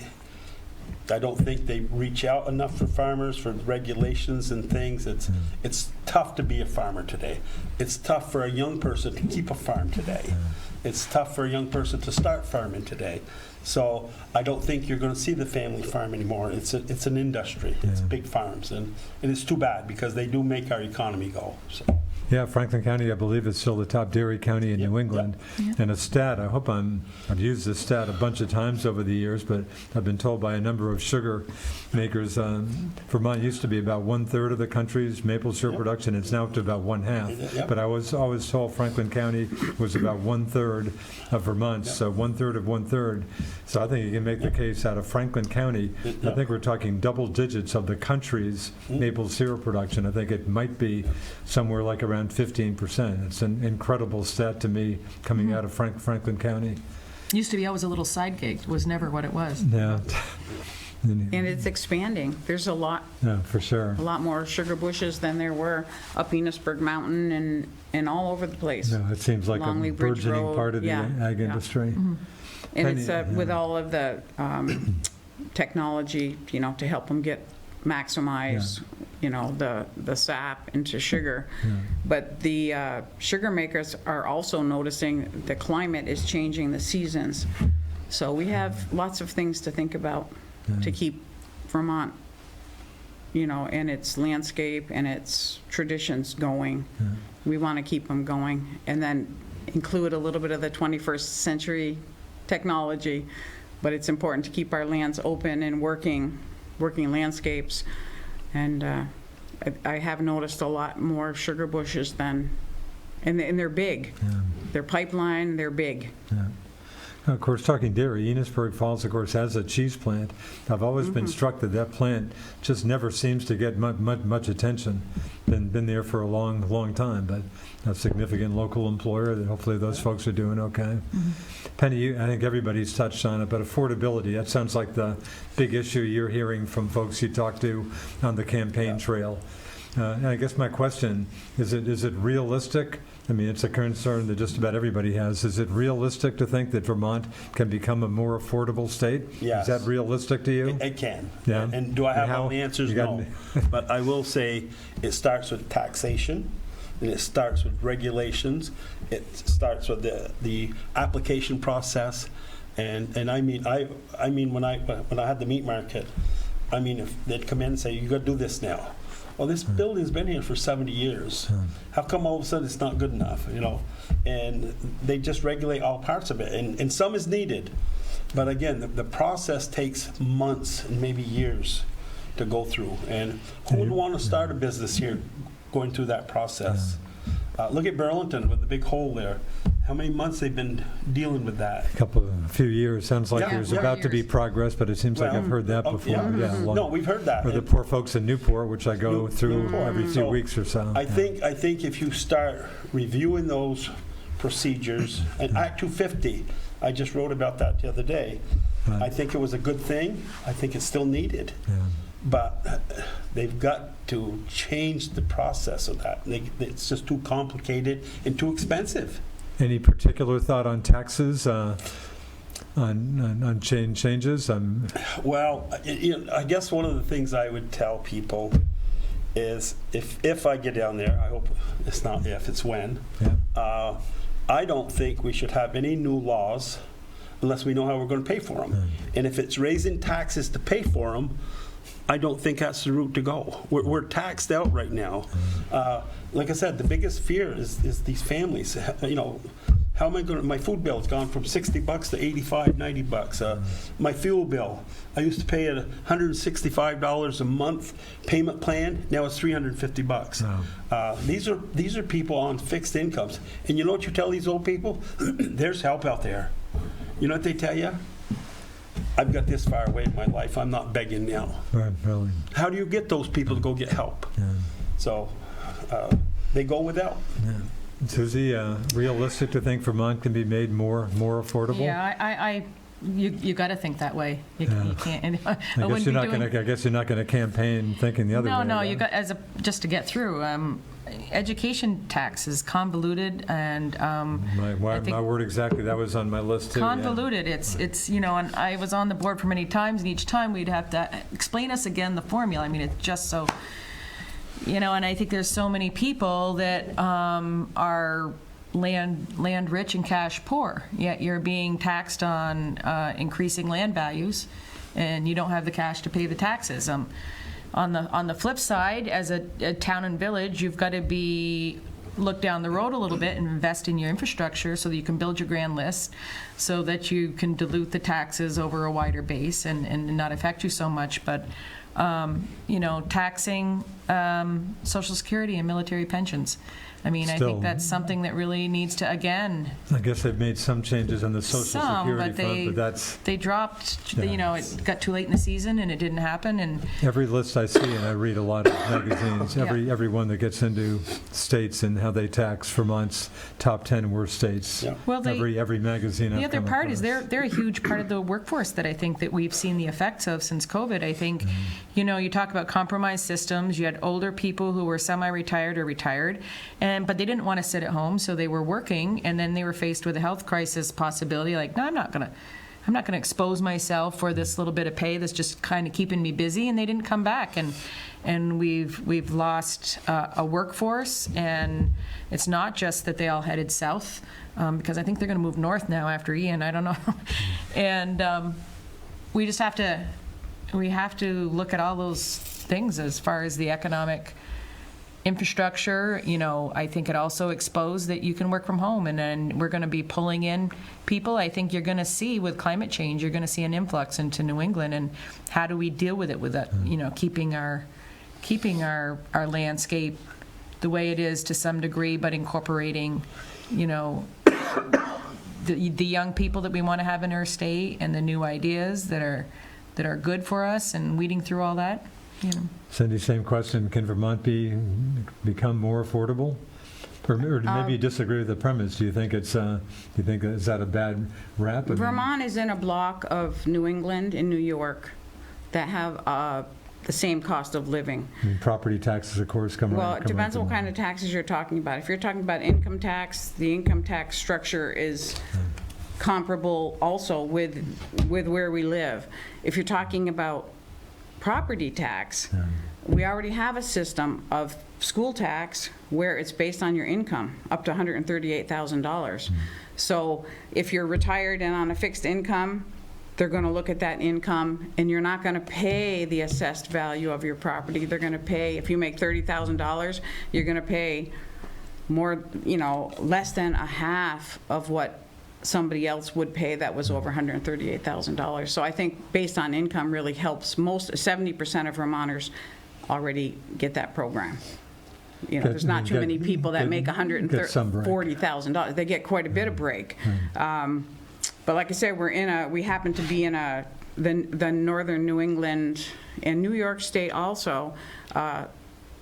I don't think they reach out enough for farmers, for regulations and things. It's tough to be a farmer today. It's tough for a young person to keep a farm today. It's tough for a young person to start farming today. So I don't think you're going to see the family farm anymore. It's an industry. It's big farms, and it's too bad because they do make our economy go. So. Yeah, Franklin County, I believe, is still the top dairy county in New England. Yep. And a stat, I've used this stat a bunch of times over the years, but I've been told by a number of sugar makers, Vermont used to be about 1/3 of the country's maple syrup production. It's now up to about 1/2. Yep. But I was always told Franklin County was about 1/3 of Vermont, so 1/3 of 1/3. So I think you can make the case out of Franklin County. I think we're talking double digits of the country's maple syrup production. I think it might be somewhere like around 15%. It's an incredible stat to me coming out of Franklin County. used to be always a little side gig. It was never what it was. Yeah. And it's expanding. There's a lot for sure. A lot more sugar bushes than there were up Enosburg Mountain and all over the place. No, it seems like Longley a Bridge burgeoning Road, part of the ag industry. And it's with all of the technology, to help them maximize, the sap into sugar. Yeah. But the sugar makers are also noticing the climate is changing the seasons. So we have lots of things to think about to keep Vermont, and its landscape and its traditions going. Yeah. We want to keep them going, and then include a little bit of the 21st century technology. But it's important to keep our lands open and working landscapes. And I have noticed a lot more sugar bushes and they're big. Yeah. They're pipeline, they're big. Yeah. Of course, talking dairy, Enosburg Falls, of course, has a cheese plant. I've always been struck that that plant just never seems to get much attention. Been there for a long time, but a significant local employer. That hopefully those folks are doing okay. Penny, I think everybody's touched on it, but affordability, that sounds like the big issue you're hearing from folks you talk to on the campaign trail. And I guess my question, is it realistic? I mean, it's a concern that just about everybody has. Is it realistic to think that Vermont can become a more affordable state? Yes. Is that realistic to you? It can. Yeah. And do I have And how- all the answers? you got- No. But I will say it starts with taxation, and it starts with regulations. It starts with the application process, and I mean when I had the meat market, I mean if they'd come in and say you got to do this now. Well, this building's been here for 70 years. How come all of a sudden it's not good enough, you know? And they just regulate all parts of it, and some is needed. But again, the process takes months and maybe years to go through. And who would want to start a business here going through that process? Look at Burlington with the big hole there. How many months they've been dealing with that? A few years. Sounds like Yeah, there's yeah. about to be progress, but it seems like I've heard that before. Yeah. No, we've heard that. Or the poor folks in Newport, which I go through Newport. every few So, weeks or so. I think if you start reviewing those procedures, and Act 250, I just wrote about that the other day. Right. I think it was a good thing. I think it's still needed. Yeah. But they've got to change the process of that. It's just too complicated and too expensive. Any particular thought on taxes, on changes? Well, I guess one of the things I would tell people is if I get down there, I hope it's not if, it's when, Yeah. I don't think we should have any new laws unless we know how we're going to pay for them. And if it's raising taxes to pay for them, I don't think that's the route to go. We're taxed out right now. Like I said, the biggest fear is these families. You know, how am I going to, my food bill has gone from $60 to $85, $90. My fuel bill, I used to pay at $165 a month payment plan. Now it's $350. Wow. These are people on fixed incomes. And you know what you tell these old people? There's help out there. You know what they tell you? I've got this far away in my life. I'm not begging now. Right, really. How do you get those people to go get help? Yeah. So they go without. Yeah. Susie, realistic to think Vermont can be made more affordable? Yeah, you got to think that way. You can't. I guess you're not going to campaign thinking the other way. No. right? You got just to get through. Education tax is convoluted and My word exactly. That was on my list too. convoluted. It's and I was on the board for many times, and each time we'd have to explain us again the formula. I mean, it's just so. And I think there's so many people that are land rich and cash poor, yet you're being taxed on increasing land values, and you don't have the cash to pay the taxes. On the flip side, as a town and village, you've got to look down the road a little bit and invest in your infrastructure so that you can build your grand list, so that you can dilute the taxes over a wider base and not affect you so much. But taxing Social Security and military pensions. I mean, I Still, think that's something that really needs to, again, I guess they've made some changes on the Social Security fund, but that's they dropped, Yeah. it got too late in the season and it didn't happen. And every list I see, and I read a lot of magazines, Yeah. every one that gets into states and how they tax Vermont's top 10 worst states. Yeah. Well, Every magazine I've the other come part is across. they're a huge part of the workforce that I think that we've seen the effects of since COVID. I think, you talk about compromised systems. You had older people who were semi-retired or retired, but they didn't want to sit at home, so they were working, and then they were faced with a health crisis possibility. Like, no, I'm not gonna expose myself for this little bit of pay that's just kind of keeping me busy, and they didn't come back, and we've lost a workforce, and it's not just that they all headed south, because I think they're going to move north now after Ian. I don't know, and we just have to look at all those things as far as the economic infrastructure. I think it also exposed that you can work from home, and then we're going to be pulling in people. I think you're going to see with climate change, you're going to see an influx into New England, and how do we deal with it with that, keeping our landscape the way it is to some degree, but incorporating, the young people that we want to have in our state and the new ideas that are good for us, and weeding through all that, you know. Cindy, same question. Can Vermont become more affordable? Or maybe you disagree with the premise. Do you think is that a bad rap? Vermont is in a block of New England and New York that have the same cost of living. Property taxes, of course, come Well, right. it depends on what kind of taxes you're talking about. If you're talking about income tax, the income tax structure is comparable also with where we live. If you're talking about property tax, we already have a system of school tax where it's based on your income, up to $138,000. So if you're retired and on a fixed income, they're going to look at that income, and you're not going to pay the assessed value of your property. They're going to pay, if you make $30,000, you're going to pay more, less than a half of what somebody else would pay that was over $138,000. So I think based on income really helps. 70% of Vermonters already get that program. There's not too many people that make $140,000. They get quite a bit of break. But like I said, we happen to be in the northern New England and New York State also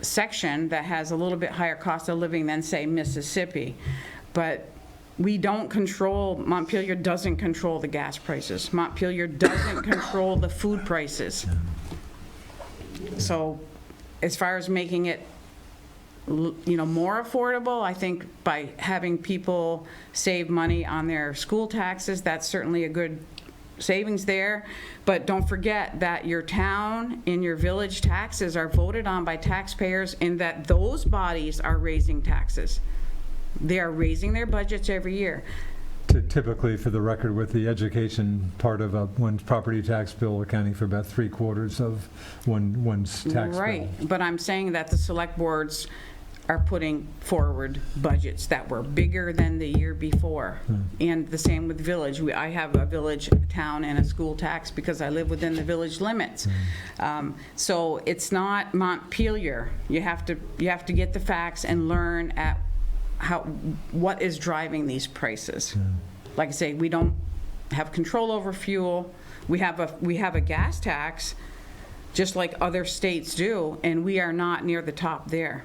section that has a little bit higher cost of living than, say, Mississippi. But we don't control, Montpelier doesn't control the gas prices. Montpelier doesn't control the food prices. So as far as making it more affordable, I think by having people save money on their school taxes, that's certainly a good savings there. But don't forget that your town and your village taxes are voted on by taxpayers, and that those bodies are raising taxes. They are raising their budgets every year. Typically, for the record, with the education part of one property tax bill accounting for about 3/4 of one's tax bill. Right, but I'm saying that the select boards are putting forward budgets that were bigger than the year before. And the same with village. I have a village, town, and a school tax because I live within the village limits. So it's not Montpelier. You have to get the facts and learn at what is driving these prices. Like I say, we don't have control over fuel. We have a gas tax, just like other states do, and we are not near the top there.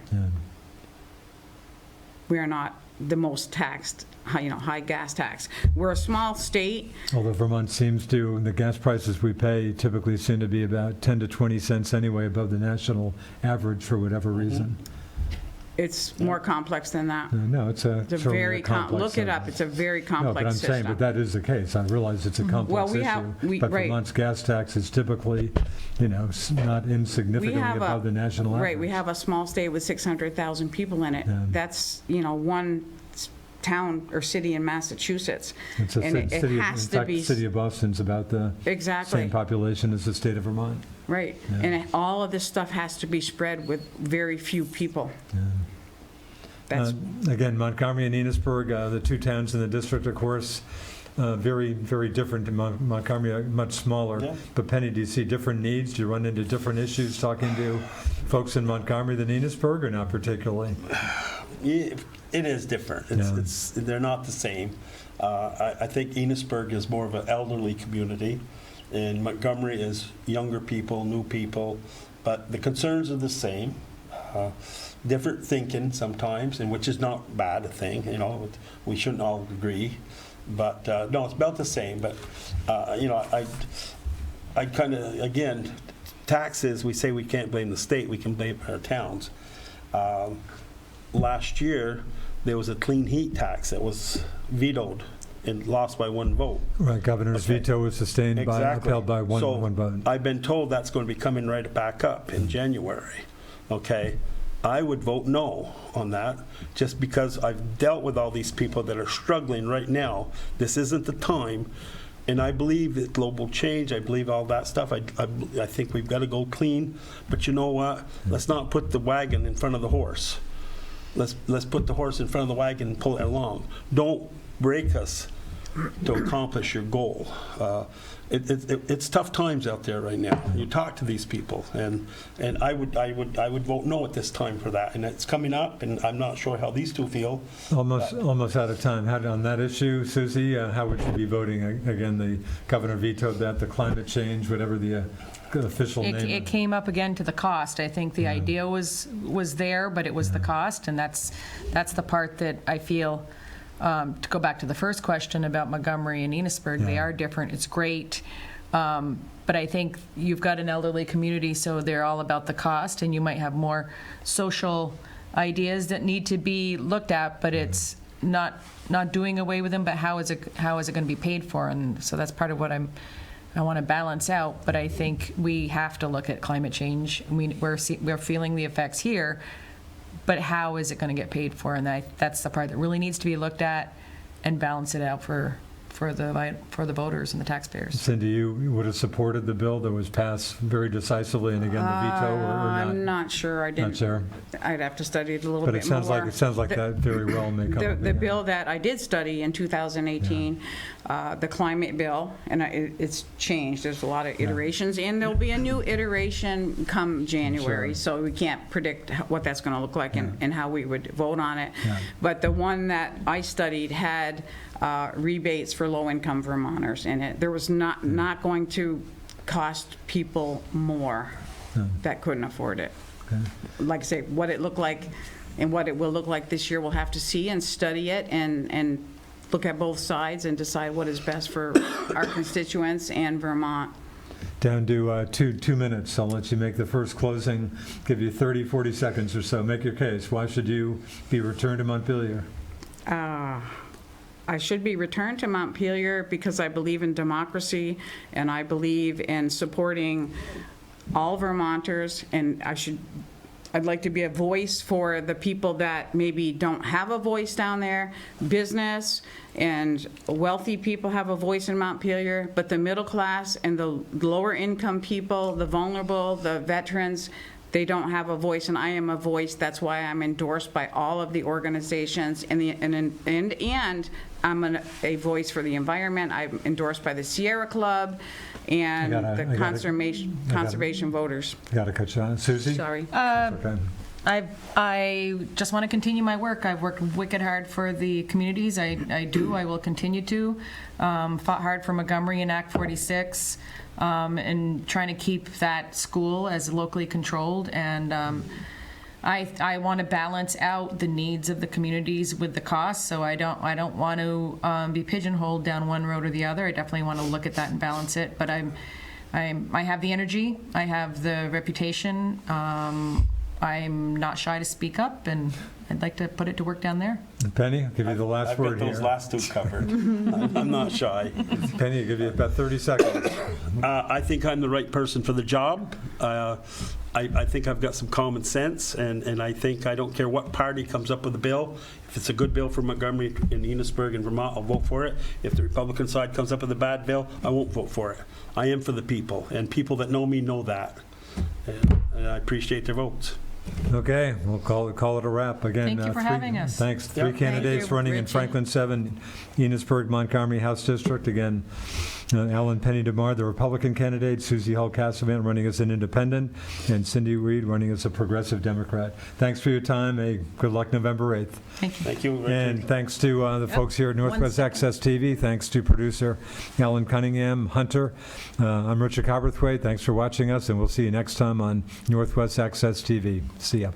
We are not the most taxed, high gas tax. We're a small state. Although Vermont seems to, the gas prices we pay typically seem to be about 10 to 20 cents anyway above the national average for whatever reason. It's more complex than that. No, it's a very complex. look it up. It's a very complex No, but I'm system. saying, but that is the case. I realize it's a complex issue. But right. Vermont's gas tax is typically, not insignificantly above the national average. Right. We have a small state with 600,000 people in it. Yeah. That's, one town or city in Massachusetts. It's a And city, it has in to fact, be the city of Boston's about the exactly same population as the state of Vermont. right. Yeah. And all of this stuff has to be spread with very few people. Yeah. That's Again, Montgomery and Enosburg, the two towns in the district, of course, very, very different. Montgomery, much smaller. Yeah. But Penny, do you see different needs? Do you run into different issues talking to folks in Montgomery than Enosburg, or not particularly? It is different. They're not the same. I think Enosburg is more of an elderly community, and Montgomery is younger people, new people, but the concerns are the same. Different thinking sometimes, and which is not bad a thing. We shouldn't all agree, but no, it's about the same. But I kind of, again, taxes. We say we can't blame the state; we can blame our towns. Last year, there was a clean heat tax that was vetoed and lost by one vote. Right, governor's veto was sustained upheld by one vote. I've been told that's going to be coming right back up in January. Okay. I would vote no on that, just because I've dealt with all these people that are struggling right now. This isn't the time, and I believe that global change, I believe all that stuff. I think we've got to go clean, but you know what? Let's not put the wagon in front of the horse. Let's put the horse in front of the wagon and pull it along. Don't break us to accomplish your goal. It's tough times out there right now. You talk to these people, and I would vote no at this time for that. And it's coming up, and I'm not sure how these two feel. Almost out of time. On that issue, Susie, how would you be voting? Again, the governor vetoed that, the climate change, whatever the official name. It came up again to the cost. I think the idea was there, but it was the cost, and that's the part that I feel. To go back to the first question about Montgomery and Enosburg, they are different. It's great. But I think you've got an elderly community, so they're all about the cost, and you might have more social ideas that need to be looked at, but it's not doing away with them, but how is it going to be paid for? And so that's part of what I want to balance out, but I think we have to look at climate change. We're feeling the effects here, but how is it going to get paid for? And that's the part that really needs to be looked at and balance it out for the voters and the taxpayers. Cindy, you would have supported the bill that was passed very decisively, and again, the veto, or not? I'm not sure. I didn't. Not sure. I'd have to study it a little But bit it sounds more. like that very well may come. The bill that I did study in 2018, the climate bill, and it's changed. There's a lot of iterations, and there'll be a new iteration come January, so we can't predict what that's going to look like and how we would vote on it. Yeah. But the one that I studied had rebates for low-income Vermonters in it. There was not going to cost people more that couldn't afford it. Okay. Like I say, what it looked like and what it will look like this year, we'll have to see and study it and look at both sides and decide what is best for our constituents and Vermont. Down to 2 minutes. I'll let you make the first closing, give you 30, 40 seconds or so. Make your case. Why should you be returned to Montpelier? I should be returned to Montpelier because I believe in democracy and I believe in supporting all Vermonters, and I'd like to be a voice for the people that maybe don't have a voice down there. Business and wealthy people have a voice in Montpelier, but the middle class and the lower income people, the vulnerable, the veterans, they don't have a voice, and I am a voice. That's why I'm endorsed by all of the organizations, and I'm a voice for the environment. I'm endorsed by the Sierra Club and the conservation voters. Got to cut you on. Susie? Sorry. Okay. I just want to continue my work. I've worked wicked hard for the communities. I will continue to. Fought hard for Montgomery and Act 46. And trying to keep that school as locally controlled, and I want to balance out the needs of the communities with the costs. So I don't want to be pigeonholed down one road or the other. I definitely want to look at that and balance it. But I have the energy, I have the reputation. I'm not shy to speak up, and I'd like to put it to work down there. Penny, I'll give you the last word I've got those here. last two covered. I'm not shy. Penny, I'll give you about 30 seconds. I think I'm the right person for the job. I think I've got some common sense, and I think I don't care what party comes up with a bill. If it's a good bill for Montgomery and Enosburg and Vermont, I'll vote for it. If the Republican side comes up with a bad bill, I won't vote for it. I am for the people, and people that know me know that. And I appreciate their votes. Okay, we'll call it a wrap. Again, Thank you for having us. Thanks. Three Yeah. candidates Thank you, running in Richard. Franklin-7, Enosburg, Montgomery House District. Again, Alan Penny Demar, the Republican candidate, Susie Hull-Casavant running as an independent, and Cindy Reed running as a progressive Democrat. Thanks for your time. Good luck November 8th. Thank you. Thank you, Richard. And thanks to the folks here at Northwest Access TV. Thanks to producer Alan Cunningham, Hunter. I'm Richard Cowperthwait. Thanks for watching us, and we'll see you next time on Northwest Access TV. See ya.